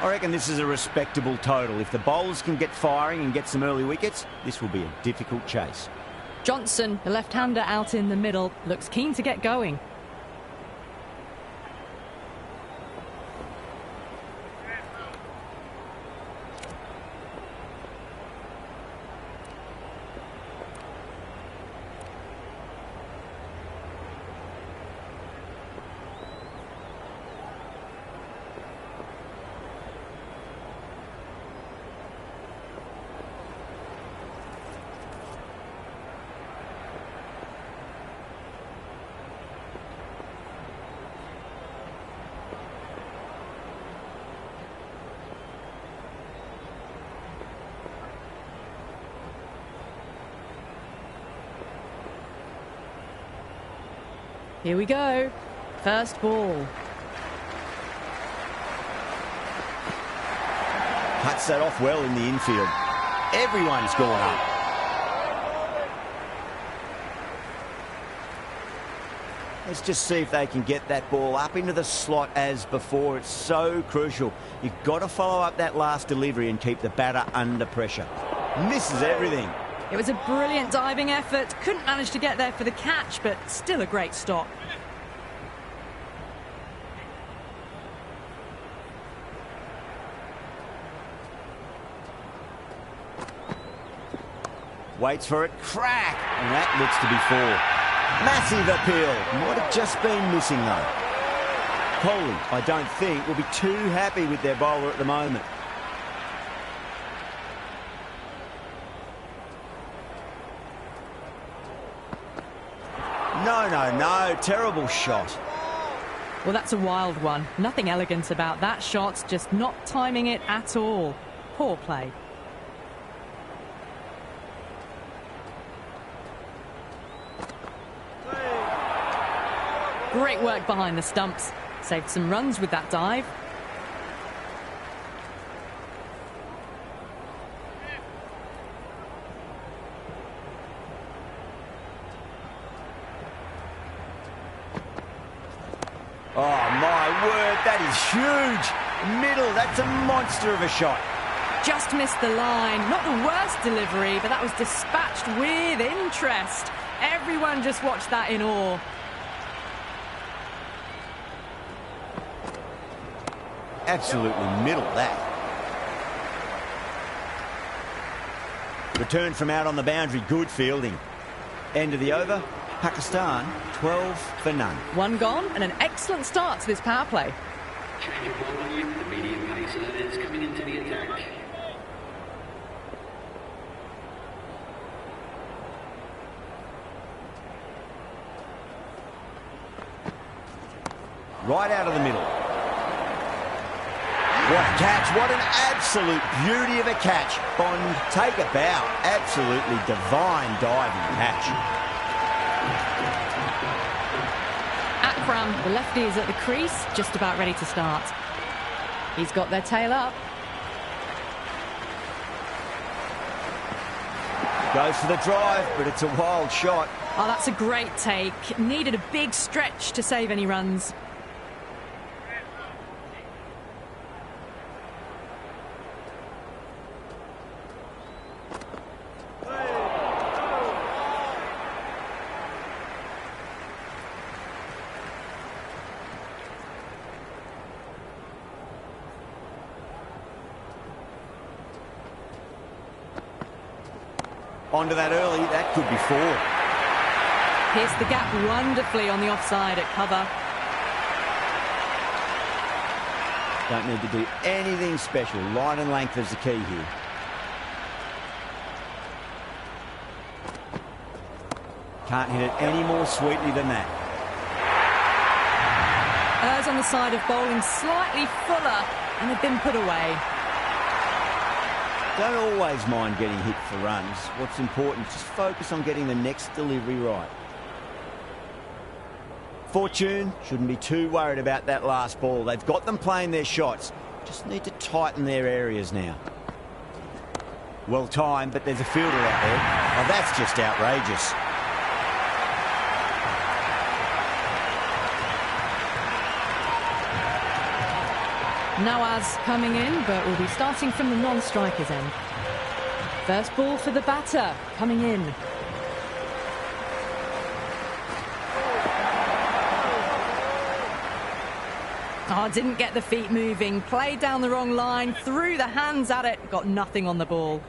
I reckon this is a respectable total. If the bowlers can get firing and get some early wickets, this will be a difficult chase. Johnson, the left-hander out in the middle, looks keen to get going. Here we go. First ball. Cuts that off well in the infield. Everyone's gone up. Let's just see if they can get that ball up into the slot as before. It's so crucial. You've got to follow up that last delivery and keep the batter under pressure. Misses everything. It was a brilliant diving effort. Couldn't manage to get there for the catch, but still a great stop. Waits for it. Crack! And that looks to be four. Massive appeal. Might have just been missing, though. Kohli, I don't think, will be too happy with their bowler at the moment. No. Terrible shot. Well, that's a wild one. Nothing elegant about that shot, just not timing it at all. Poor play. Great work behind the stumps. Saved some runs with that dive. Oh, my word, that is huge. Middle, that's a monster of a shot. Just missed the line. Not the worst delivery, but that was dispatched with interest. Everyone just watched that in awe. Absolutely middle, that. Return from out on the boundary, good fielding. End of the over, Pakistan 12 for none. One gone and an excellent start to this power play. Change of ball unit, the medium pacer is coming into the attack. Right out of the middle. What a catch, what an absolute beauty of a catch. Bond, take a bow. Absolutely divine diving catch. Akram, the lefty, is at the crease, just about ready to start. He's got their tail up. Goes for the drive, but it's a wild shot. Oh, that's a great take. Needed a big stretch to save any runs. Onto that early, that could be four. Pierced the gap wonderfully on the offside at cover. Don't need to do anything special. Line and length is the key here. Can't hit it any more sweetly than that. Errs on the side of bowling slightly fuller and had been put away. Don't always mind getting hit for runs. What's important is just focus on getting the next delivery right. Fortune shouldn't be too worried about that last ball. They've got them playing their shots. Just need to tighten their areas now. Well timed, but there's a fielder out there. Oh, that's just outrageous. Nawaz coming in, but will be starting from the non-striker's end. First ball for the batter, coming in. Oh, didn't get the feet moving, played down the wrong line, threw the hands at it, got nothing on the ball.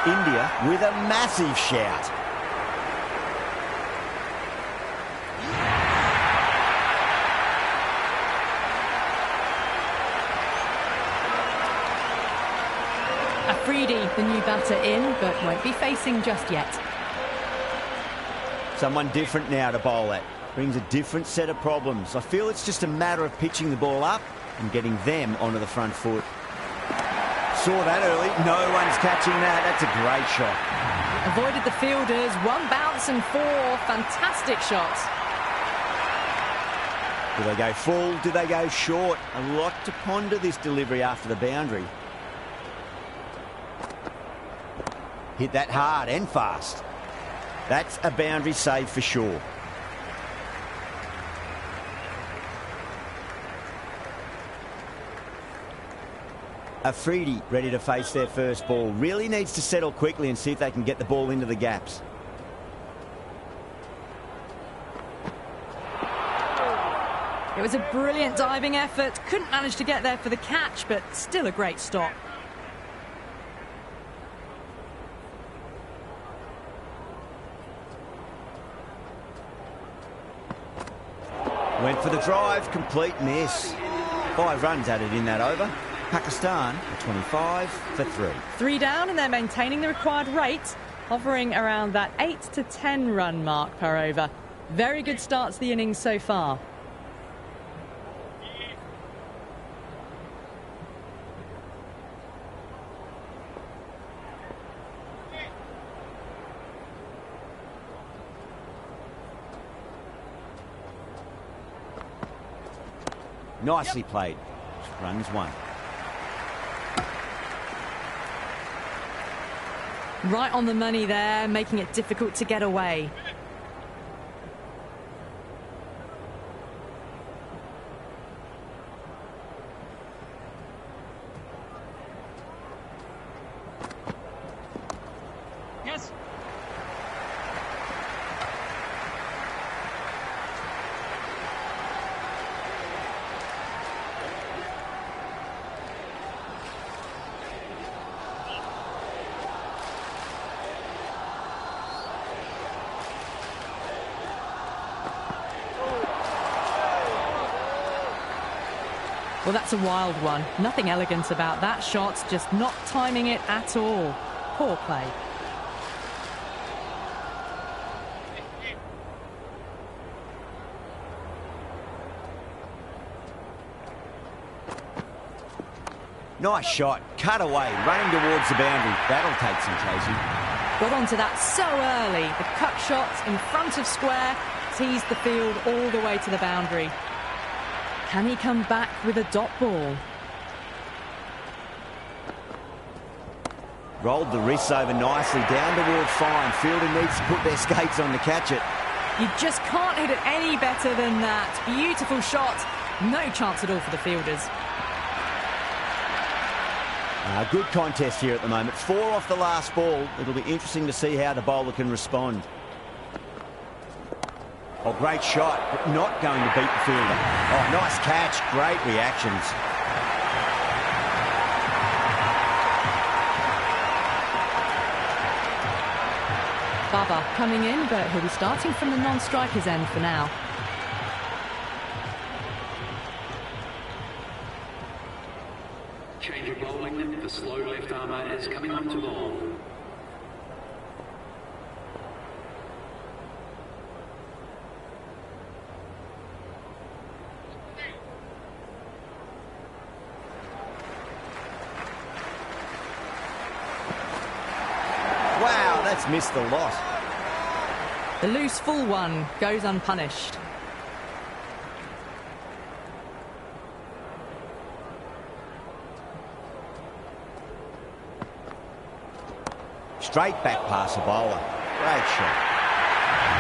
India with a massive shout. Afridi, the new batter in, but won't be facing just yet. Someone different now to bowl at. Brings a different set of problems. I feel it's just a matter of pitching the ball up and getting them onto the front foot. Saw that early. No one's catching that. That's a great shot. Avoided the fielders. One bounce and four. Fantastic shots. Do they go full? Do they go short? A lot to ponder this delivery after the boundary. Hit that hard and fast. That's a boundary save for sure. Afridi ready to face their first ball. Really needs to settle quickly and see if they can get the ball into the gaps. It was a brilliant diving effort. Couldn't manage to get there for the catch, but still a great stop. Went for the drive, complete miss. 5 runs added in that over. Pakistan, 25 for 3. 3 down, and they're maintaining the required rate, hovering around that 8 to 10 run mark per over. Very good start to the innings so far. Nicely played. Runs 1. Right on the money there, making it difficult to get away. Yes. Well, that's a wild one. Nothing elegant about that shot, just not timing it at all. Poor play. Nice shot. Cut away. Running towards the boundary. That'll take some chasing. Got onto that so early. The cut shot in front of square teased the field all the way to the boundary. Can he come back with a dot ball? Rolled the wrists over nicely down towards fine. Fielder needs to put their skates on to catch it. You just can't hit it any better than that. Beautiful shot. No chance at all for the fielders. Good contest here at the moment. 4 off the last ball. It'll be interesting to see how the bowler can respond. Oh, great shot, but not going to beat the fielder. Oh, nice catch. Great reactions. Baba coming in, but he'll be starting from the non-striker's end for now. Change of bowling. The slow left armour is coming on to long. Wow, that's missed the lot. The loose full one goes unpunished. Straight back past the bowler. Great shot.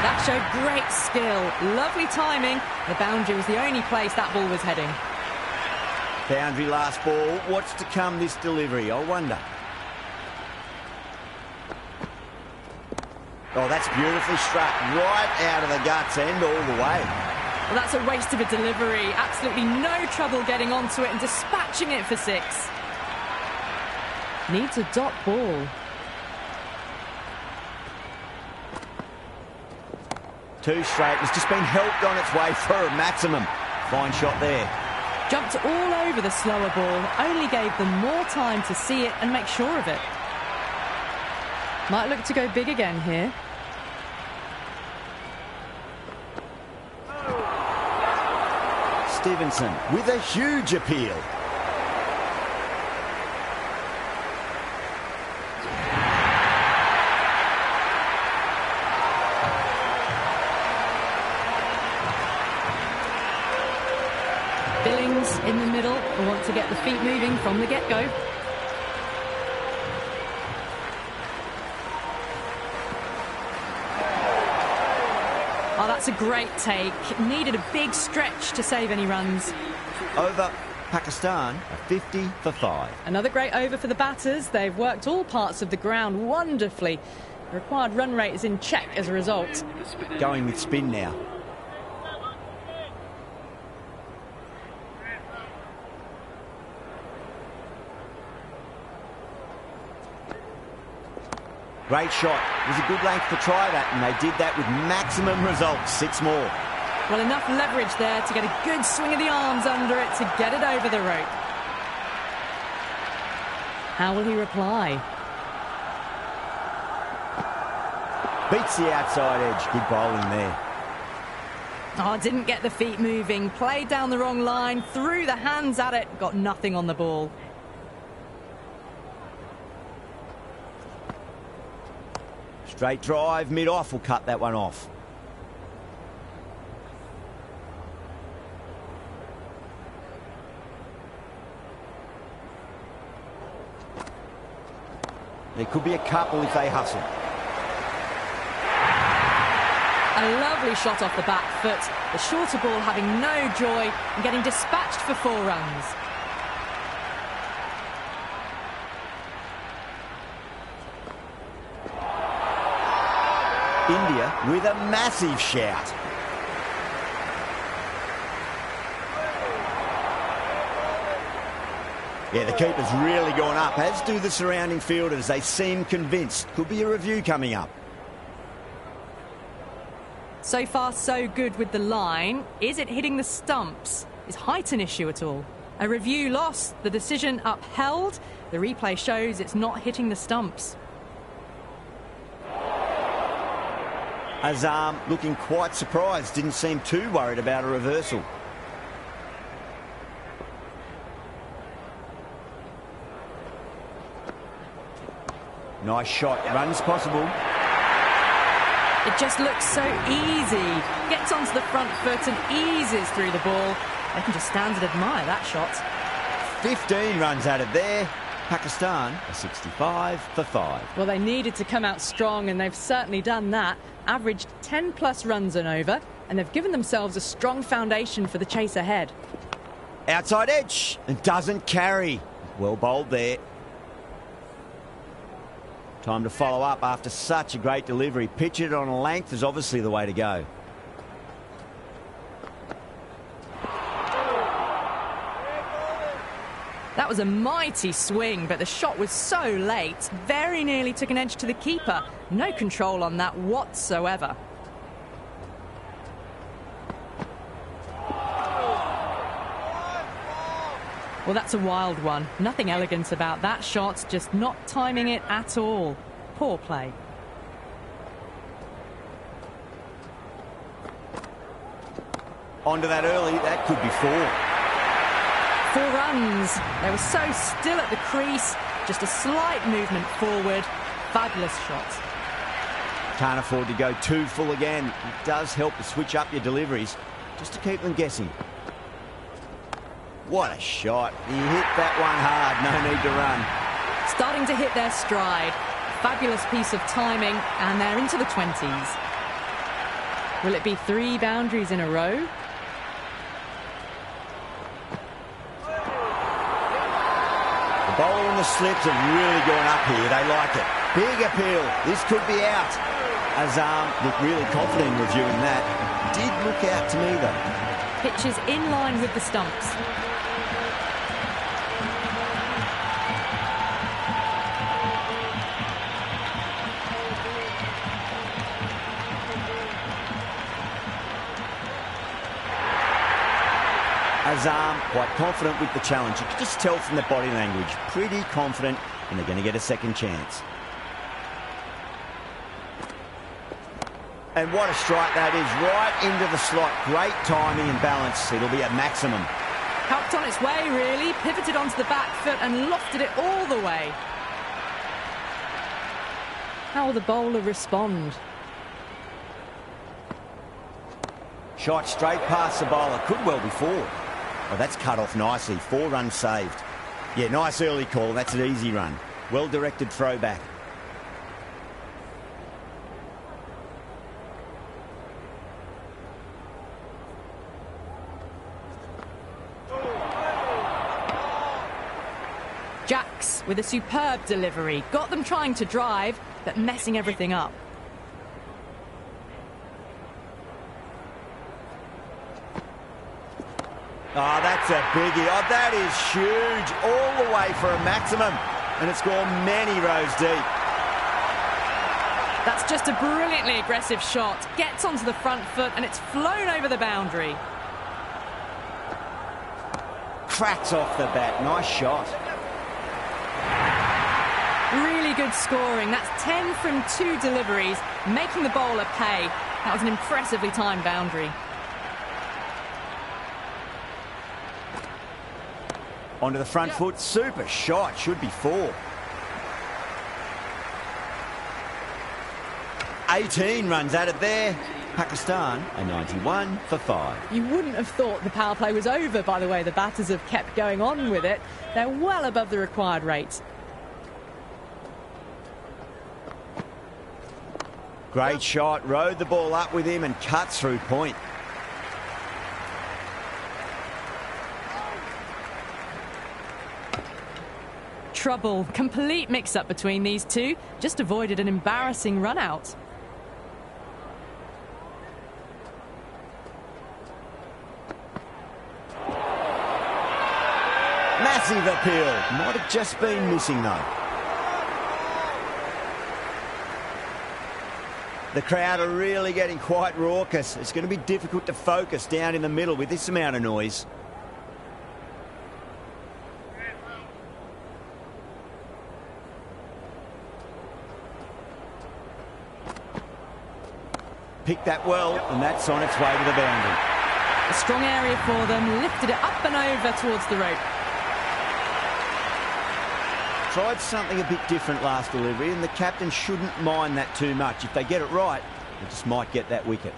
That showed great skill. Lovely timing. The boundary was the only place that ball was heading. Boundary last ball. What's to come this delivery? I wonder. Oh, that's beautifully struck. Right out of the guts end all the way. Well, that's a waste of a delivery. Absolutely no trouble getting onto it and dispatching it for 6. Needs a dot ball. Too straight. It's just been helped on its way for a maximum. Fine shot there. Jumped all over the slower ball. Only gave them more time to see it and make sure of it. Might look to go big again here. Stevenson with a huge appeal. Billings in the middle. We want to get the feet moving from the get-go. Oh, that's a great take. Needed a big stretch to save any runs. Over Pakistan, a 50 for 5. Another great over for the batters. They've worked all parts of the ground wonderfully. The required run rate is in check as a result. Going with spin now. Great shot. It was a good length to try that, and they did that with maximum results. 6 more. Well, enough leverage there to get a good swing of the arms under it to get it over the rope. How will he reply? Beats the outside edge. Good bowling there. Oh, didn't get the feet moving. Played down the wrong line. Threw the hands at it. Got nothing on the ball. Straight drive, mid-off will cut that one off. There could be a couple if they hustle. A lovely shot off the back foot. The shorter ball having no joy and getting dispatched for 4 runs. India with a massive shout. Yeah, the keeper's really gone up, as do the surrounding fielders. They seem convinced. Could be a review coming up. So far, so good with the line. Is it hitting the stumps? Is height an issue at all? A review lost, the decision upheld. The replay shows it's not hitting the stumps. Azam looking quite surprised, didn't seem too worried about a reversal. Nice shot, runs possible. It just looks so easy. Gets onto the front foot and eases through the ball. They can just stand and admire that shot. 15 runs added there. Pakistan, a 65 for 5. Well, they needed to come out strong, and they've certainly done that. Averaged 10+ runs and over, and they've given themselves a strong foundation for the chase ahead. Outside edge, and doesn't carry. Well bowled there. Time to follow up after such a great delivery. Pitch it on a length is obviously the way to go. That was a mighty swing, but the shot was so late. Very nearly took an edge to the keeper. No control on that whatsoever. Well, that's a wild one. Nothing elegant about that shot, just not timing it at all. Poor play. Onto that early, that could be 4. 4 runs. They were so still at the crease. Just a slight movement forward. Fabulous shot. Can't afford to go too full again. It does help to switch up your deliveries, just to keep them guessing. What a shot. He hit that one hard. No need to run. Starting to hit their stride. fabulous piece of timing, and they're into the 20s. Will it be 3 boundaries in a row? The bowler and the slips have really gone up here. They like it. Big appeal. This could be out. Azam looked really confident in reviewing that. Did look out to me, though. Pitch is in line with the stumps. Azam quite confident with the challenge. You can just tell from the body language. Pretty confident, and they're going to get a second chance. And what a strike that is, right into the slot. Great timing and balance. It'll be at maximum. Helped on its way, really. Pivoted onto the back foot and lofted it all the way. How will the bowler respond? Shot straight past the bowler. Could well be 4. Oh, that's cut off nicely. 4 runs saved. Yeah, nice early call. That's an easy run. Well-directed throwback. Jacks with a superb delivery. Got them trying to drive, but messing everything up. Oh, that's a biggie. Oh, that is huge. All the way for a maximum. And it's gone many rows deep. That's just a brilliantly aggressive shot. Gets onto the front foot and it's flown over the boundary. Cracks off the bat. Nice shot. Really good scoring. That's 10 from 2 deliveries, making the bowler pay. That was an impressively timed boundary. Onto the front foot. Super shot. Should be 4. 18 runs at it there. Pakistan a 91 for 5. You wouldn't have thought the power play was over by the way the batters have kept going on with it. They're well above the required rate. Great shot. Rode the ball up with him and cuts through point. Trouble. Complete mix-up between these two. Just avoided an embarrassing run-out. Massive appeal. Might have just been missing, though. The crowd are really getting quite raucous. It's going to be difficult to focus down in the middle with this amount of noise. Picked that well, and that's on its way to the boundary. A strong area for them, lifted it up and over towards the rope. Tried something a bit different last delivery, and the captain shouldn't mind that too much. If they get it right, they just might get that wicket.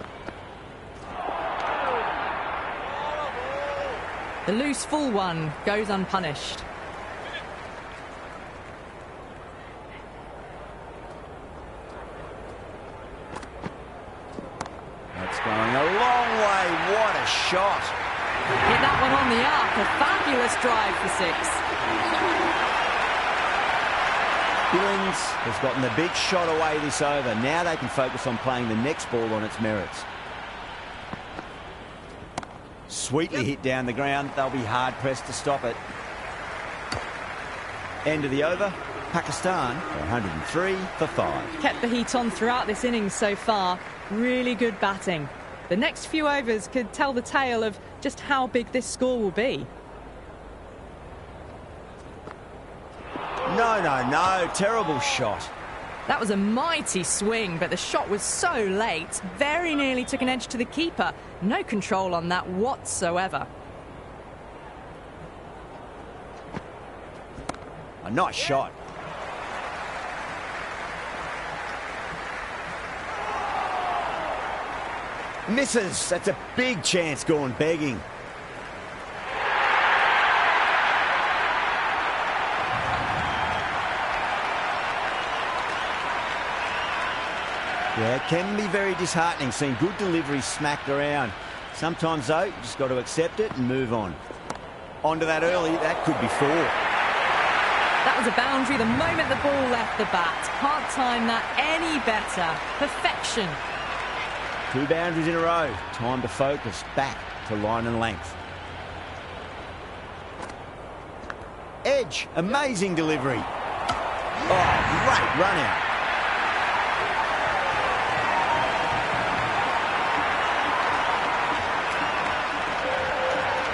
The loose full one goes unpunished. That's going a long way. What a shot. Hit that one on the arc. A fabulous drive for 6. Billings has gotten the big shot away this over. Now they can focus on playing the next ball on its merits. Sweetly hit down the ground. They'll be hard-pressed to stop it. End of the over. Pakistan 103 for 5. Kept the heat on throughout this innings so far. Really good batting. The next few overs could tell the tale of just how big this score will be. No. Terrible shot. That was a mighty swing, but the shot was so late. Very nearly took an edge to the keeper. No control on that whatsoever. A nice shot. Misses. That's a big chance gone begging. Yeah, it can be very disheartening seeing good delivery smacked around. Sometimes, though, you just got to accept it and move on. Onto that early, that could be 4. That was a boundary the moment the ball left the bat. Can't time that any better. Perfection. 2 boundaries in a row. Time to focus back to line and length. Edge, amazing delivery. Oh, great run out.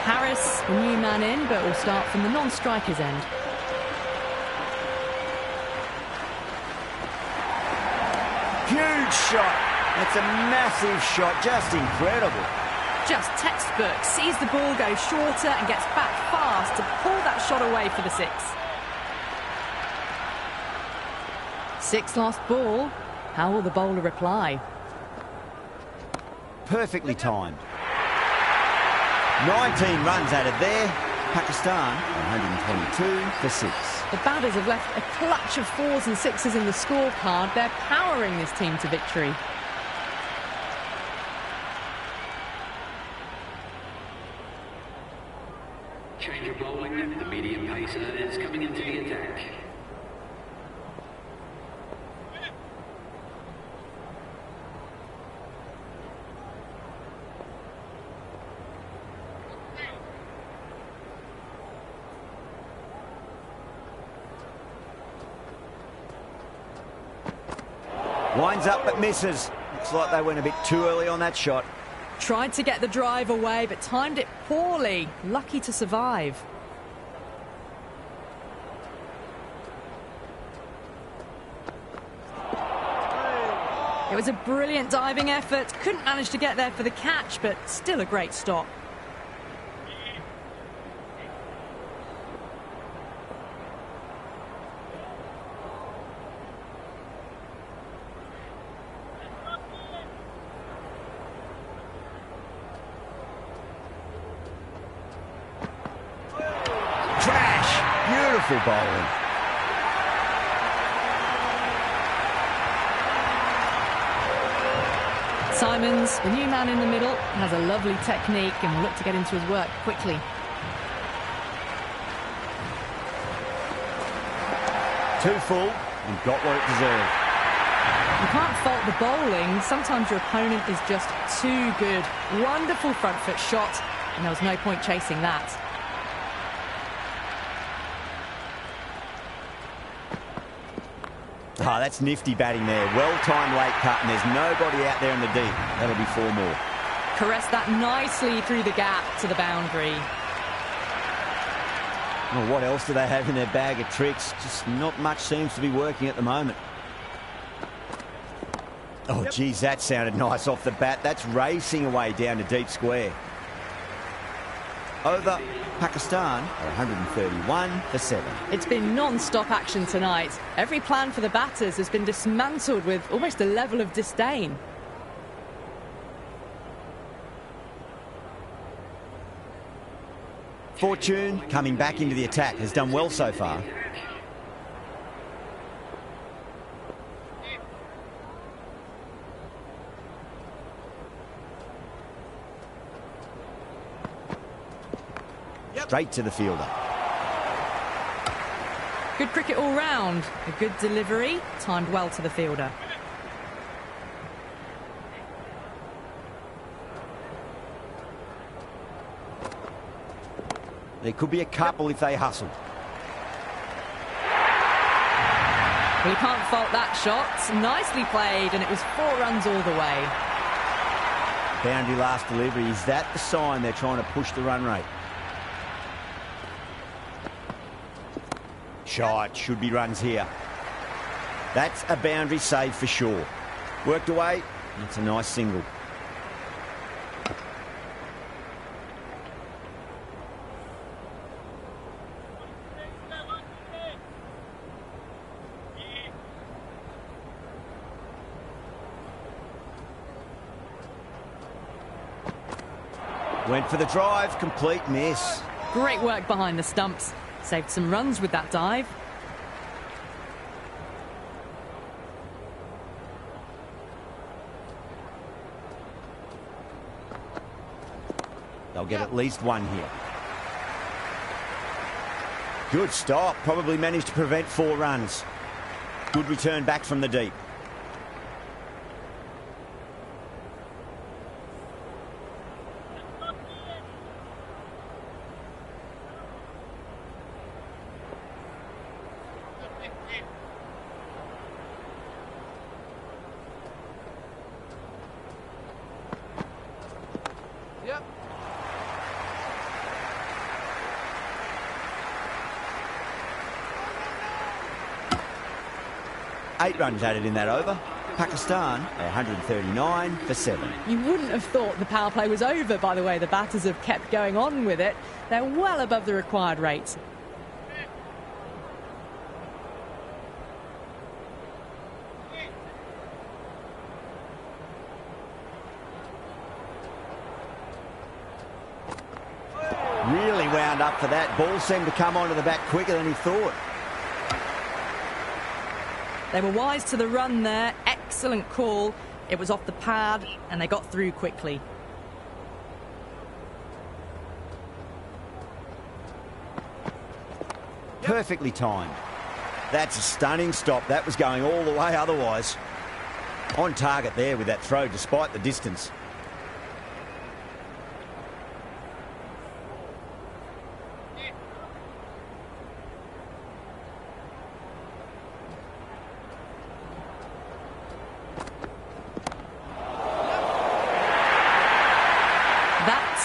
Harris, the new man in, but will start from the non-striker's end. Huge shot. That's a massive shot, just incredible. Just textbook, sees the ball go shorter and gets back fast to pull that shot away for the 6. 6 lost ball. How will the bowler reply? Perfectly timed. 19 runs added there. Pakistan 122 for 6. The batters have left a clutch of 4s and 6s in the scorecard. They're powering this team to victory. Change of bowling. The medium pacer is coming into the attack. Winds up but misses. Looks like they went a bit too early on that shot. Tried to get the drive away, but timed it poorly. Lucky to survive. It was a brilliant diving effort. Couldn't manage to get there for the catch, but still a great stop. Beautiful bowling. Simons, the new man in the middle, has a lovely technique and will look to get into his work quickly. Too full and got what it deserved. You can't fault the bowling. Sometimes your opponent is just too good. Wonderful front foot shot, and there was no point chasing that. Ah, that's nifty batting there. Well-timed late cut, and there's nobody out there in the deep. That'll be 4 more. Caressed that nicely through the gap to the boundary. Well, what else do they have in their bag of tricks? Just not much seems to be working at the moment. Oh, geez, that sounded nice off the bat. That's racing away down to deep square. Over Pakistan, 131 for 7. It's been non-stop action tonight. Every plan for the batters has been dismantled with almost a level of disdain. Fortune, coming back into the attack, has done well so far. Straight to the fielder. Good cricket all round. A good delivery, timed well to the fielder. There could be a couple if they hustle. We can't fault that shot. Nicely played, and it was 4 runs all the way. Boundary last delivery. Is that the sign they're trying to push the run rate? Shot, should be runs here. That's a boundary save for sure. Worked away, that's a nice single. Went for the drive, complete miss. Great work behind the stumps. Saved some runs with that dive. They'll get at least one here. Good stop. Probably managed to prevent 4 runs. Good return back from the deep. Yep. 8 runs added in that over. Pakistan are 139 for 7. You wouldn't have thought the power play was over by the way the batters have kept going on with it. They're well above the required rates. Really wound up for that. Ball seemed to come onto the bat quicker than he thought. They were wise to the run there. Excellent call. It was off the pad and they got through quickly. Perfectly timed. That's a stunning stop. That was going all the way otherwise. On target there with that throw despite the distance.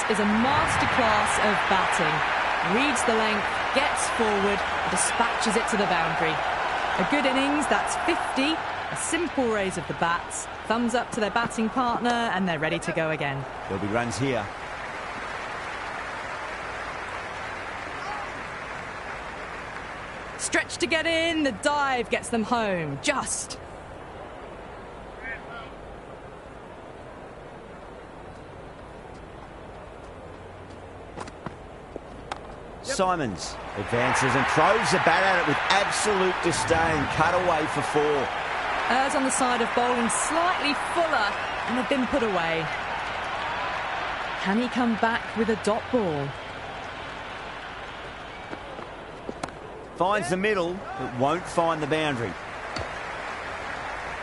Is a masterclass of batting. Reads the length, gets forward, dispatches it to the boundary. A good innings, that's 50. A simple raise of the bats. Thumbs up to their batting partner and they're ready to go again. There'll be runs here. Stretch to get in, the dive gets them home. Just. Simons advances and throws the bat at it with absolute disdain. Cut away for 4. Errs on the side of bowling slightly fuller and they've been put away. Can he come back with a dot ball? Finds the middle, but won't find the boundary.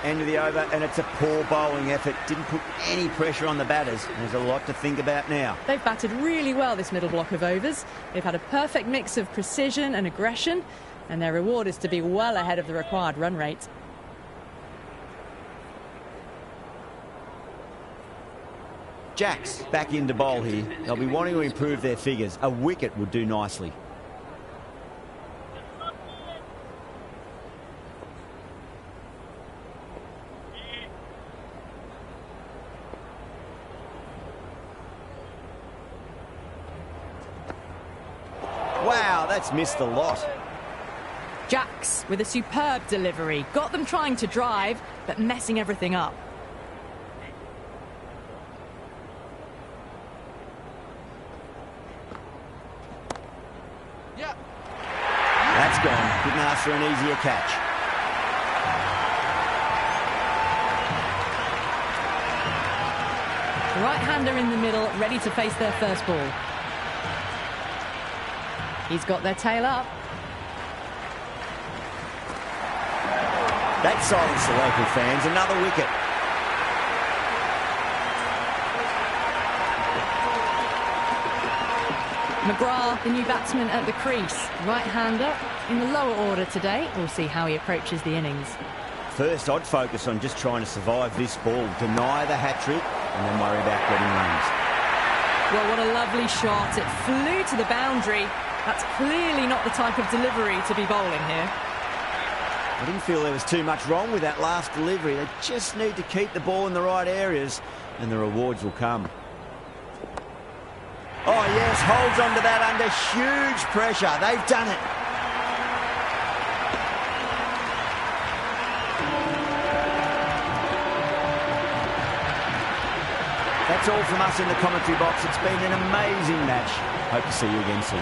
End of the over, and it's a poor bowling effort. Didn't put any pressure on the batters. There's a lot to think about now. They've batted really well this middle block of overs. They've had a perfect mix of precision and aggression, and their reward is to be well ahead of the required run rate. Jacks back into bowl here. They'll be wanting to improve their figures. A wicket would do nicely. Wow, that's missed a lot. Jacks with a superb delivery. Got them trying to drive, but messing everything up. Yep. That's gone. Couldn't ask for an easier catch. Right-hander in the middle, ready to face their first ball. He's got their tail up. That silenced the local fans. Another wicket. McGrath, the new batsman at the crease. Right-hander in the lower order today. We'll see how he approaches the innings. First, I'd focus on just trying to survive this ball, deny the hat-trick, and then worry about getting runs. Well, what a lovely shot. It flew to the boundary. That's clearly not the type of delivery to be bowling here. I didn't feel there was too much wrong with that last delivery. They just need to keep the ball in the right areas, and the rewards will come. Oh, yes, holds on to that under huge pressure. They've done it. That's all from us in the commentary box. It's been an amazing match. Hope to see you again soon.